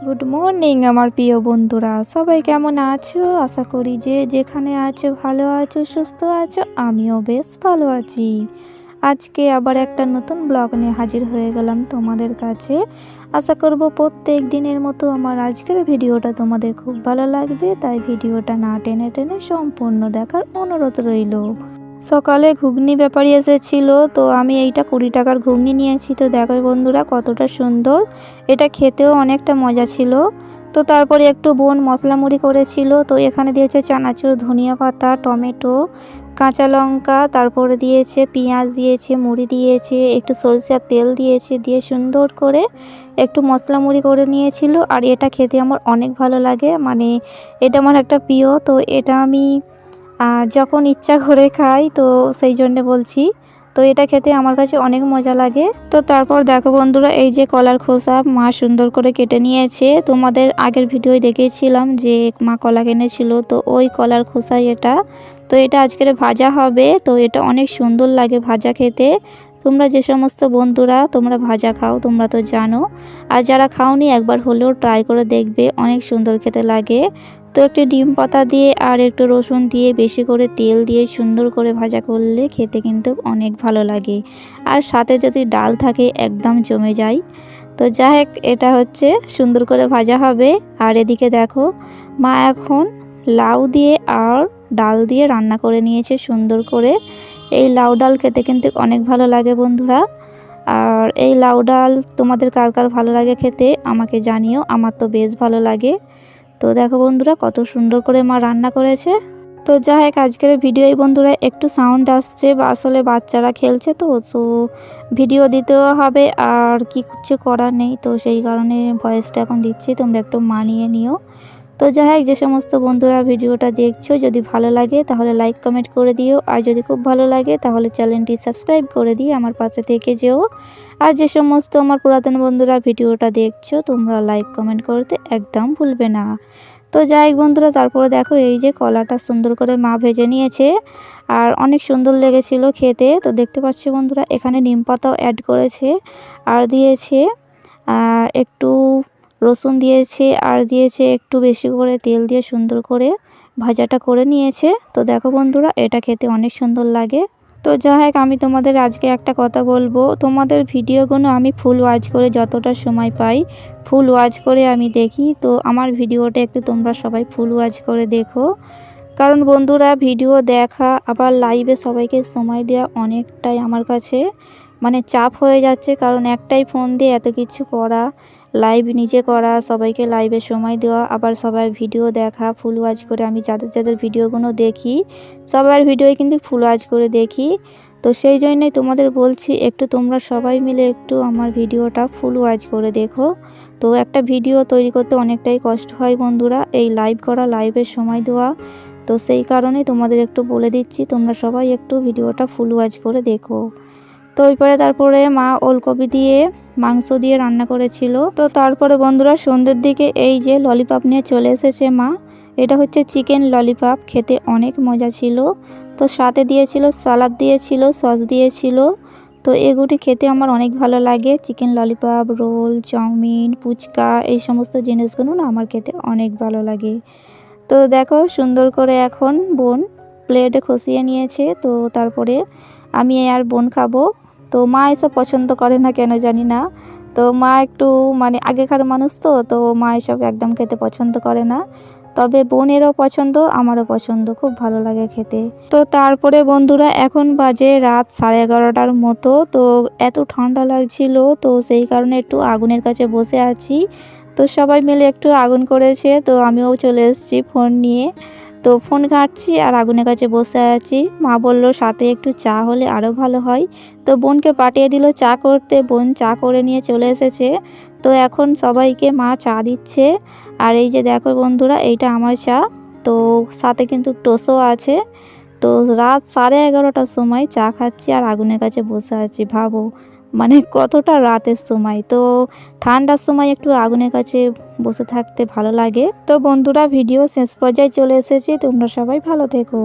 Good morning আমার প্রিয় বন্ধুরা, সবাই কেমন আছো? আশা করি যে যেখানে আছো ভালো আছো, সুস্থ আছো। আমিও বেশ ভালো আছি। আজকে আবার একটা নতুন ব্লগ নিয়ে হাজির হয়ে গেলাম তোমাদের কাছে। আশা করব প্রত্যেক দিনের মতো আমার আজকের ভিডিওটা তোমাদের খুব ভালো লাগবে, তাই ভিডিওটা না টেনে টেনে সম্পূর্ণ দেখার অনুরোধ রইল। সকালে ঘুগনি ব্যাপারী এসেছিল, তো আমি এইটা 20 টাকার ঘুগনি নিয়েছি। তো দেখো বন্ধুরা কতটা সুন্দর, এটা খেতেও অনেকটা মজা ছিল। তো তারপরে একটু বোন মশলা মুড়ি করেছিল, তো এখানে দিয়েছে চানাচুর, ধনিয়া পাতা, টমেটো, কাঁচা লঙ্কা, তারপরে দিয়েছে পেঁয়াজ, দিয়েছে মুড়ি, দিয়েছে একটু সরিষার তেল দিয়েছে, দিয়ে সুন্দর করে একটু মশলা মুড়ি করে নিয়েছিল। আর এটা খেতে আমার অনেক ভালো লাগে, মানে এটা আমার একটা প্রিয়। তো এটা আমি যখন ইচ্ছা করে খাই, তো সেই জন্যে বলছি। তো এটা খেতে আমার কাছে অনেক মজা লাগে। তো তারপর দেখো বন্ধুরা, এই যে কলার খোসা মা সুন্দর করে কেটে নিয়েছে। তোমাদের আগের ভিডিওয় দেখেছিলাম যে মা কলা কিনেছিল, তো ওই কলার খোসাই এটা। তো এটা আজকের ভাজা হবে। তো এটা অনেক সুন্দর লাগে ভাজা খেতে। তোমরা যে সমস্ত বন্ধুরা তোমরা ভাজা খাও তোমরা তো জানো, আর যারা খাওনি একবার হলেও ট্রাই করে দেখবে, অনেক সুন্দর খেতে লাগে। তো একটু ডিম পাতা দিয়ে আর একটু রসুন দিয়ে বেশি করে তেল দিয়ে সুন্দর করে ভাজা করলে খেতে কিন্তু অনেক ভালো লাগে। আর সাথে যদি ডাল থাকে একদম জমে যায়। তো যাই হোক, এটা হচ্ছে সুন্দর করে ভাজা হবে। আর এদিকে দেখো মা এখন লাউ দিয়ে আর ডাল দিয়ে রান্না করে নিয়েছে সুন্দর করে। এই লাউ ডাল খেতে কিন্তু অনেক ভালো লাগে বন্ধুরা। আর এই লাউ ডাল তোমাদের কার কার ভালো লাগে খেতে আমাকে জানিও, আমার তো বেশ ভালো লাগে। তো দেখো বন্ধুরা কত সুন্দর করে মা রান্না করেছে। তো যাই হোক, আজকের ভিডিওই বন্ধুরা একটু সাউন্ড আসছে, বা আসলে বাচ্চারা খেলছে, তো ভিডিও দিতেও হবে, আর কিছু করার নেই। তো সেই কারণে ভয়েসটা এখন দিচ্ছি, তোমরা একটু মানিয়ে নিও। তো যাই হোক, যে সমস্ত বন্ধুরা ভিডিওটা দেখছো যদি ভালো লাগে তাহলে লাইক কমেন্ট করে দিও, আর যদি খুব ভালো লাগে তাহলে চ্যানেলটি সাবস্ক্রাইব করে দিয়ে আমার পাশে থেকে যেও। আর যে সমস্ত আমার পুরাতন বন্ধুরা ভিডিওটা দেখছো তোমরা লাইক কমেন্ট করতে একদম ভুলবে না। তো যাই হোক বন্ধুরা, তারপরে দেখো এই যে কলাটা সুন্দর করে মা ভেজে নিয়েছে, আর অনেক সুন্দর লেগেছিল খেতে। তো দেখতে পাচ্ছি বন্ধুরা এখানে নিম পাতাও অ্যাড করেছে, আর দিয়েছে একটু রসুন দিয়েছে, আর দিয়েছে একটু বেশি করে তেল দিয়ে সুন্দর করে ভাজাটা করে নিয়েছে। তো দেখো বন্ধুরা এটা খেতে অনেক সুন্দর লাগে। তো যাই হোক, আমি তোমাদের আজকে একটা কথা বলবো, তোমাদের ভিডিওগুলো আমি ফুল ওয়াচ করে যতটা সময় পাই ফুল ওয়াচ করে আমি দেখি। তো আমার ভিডিওটা একটু তোমরা সবাই ফুল ওয়াচ করে দেখো, কারণ বন্ধুরা ভিডিও দেখা আবার লাইভে সবাইকে সময় দেওয়া অনেকটাই আমার কাছে মানে চাপ হয়ে যাচ্ছে, কারণ একটাই ফোন দিয়ে এত কিছু করা, লাইভ নিজে করা, সবাইকে লাইভে সময় দেওয়া, আবার সবার ভিডিও দেখা ফুল ওয়াচ করে। আমি যাদের যাদের ভিডিওগুলো দেখি সবার ভিডিওই কিন্তু ফুল ওয়াচ করে দেখি। তো সেই জন্যই তোমাদের বলছি একটু তোমরা সবাই মিলে একটু আমার ভিডিওটা ফুল ওয়াচ করে দেখো। তো একটা ভিডিও তৈরি করতে অনেকটাই কষ্ট হয় বন্ধুরা, এই লাইভ করা, লাইভের সময় দেওয়া। তো সেই কারণে তোমাদের একটু বলে দিচ্ছি তোমরা সবাই একটু ভিডিওটা ফুল ওয়াচ করে দেখো। তো তারপরে মা ওলকপি দিয়ে মাংস দিয়ে রান্না করেছিল। তো তারপরে বন্ধুরা সন্ধ্যের দিকে এই যে ললিপপ নিয়ে চলে এসেছে মা। এটা হচ্ছে চিকেন ললিপপ, খেতে অনেক মজা ছিল। তো সাথে দিয়েছিল সালাদ, দিয়েছিল সস দিয়েছিল। তো এগুলি খেতে আমার অনেক ভালো লাগে, chicken lollipop, roll, chow mein, phuchka, এই সমস্ত জিনিসগুলো না আমার খেতে অনেক ভালো লাগে। তো দেখো সুন্দর করে এখন বোন প্লেটে খসিয়ে নিয়েছে। তো তারপরে আমি আর বোন খাবো। তো মা এসব পছন্দ করে না কেন জানি না। তো মা একটু মানে আগেকার মানুষ, তো মা এসব একদম খেতে পছন্দ করে না। তবে বোনেরও পছন্দ, আমারও পছন্দ, খুব ভালো লাগে খেতে। তো তারপরে বন্ধুরা এখন বাজে রাত 11:30টার মতো। তো এত ঠান্ডা লাগছিল, তো সেই কারণে একটু আগুনের কাছে বসে আছি। তো সবাই মিলে একটু আগুন করেছে, তো আমিও চলে এসেছি ফোন নিয়ে। তো ফোন ঘাঁটছি আর আগুনের কাছে বসে আছি। মা বলল সাথে একটু চা হলে আরও ভালো হয়। তো বোনকে পাঠিয়ে দিল চা করতে, বোন চা করে নিয়ে চলে এসেছে। তো এখন সবাইকে মা চা দিচ্ছে। আর এই যে দেখো বন্ধুরা এইটা আমার চা। তো সাথে কিন্তু টোস্টও আছে। তো রাত 11:30টার সময় চা খাচ্ছি আর আগুনের কাছে বসে আছি, ভাবো মানে কতটা রাতের সময়। তো ঠান্ডার সময় একটু আগুনের কাছে বসে থাকতে ভালো লাগে। তো বন্ধুরা ভিডিও শেষ পর্যায়ে চলে এসেছি, তোমরা সবাই ভালো থেকো।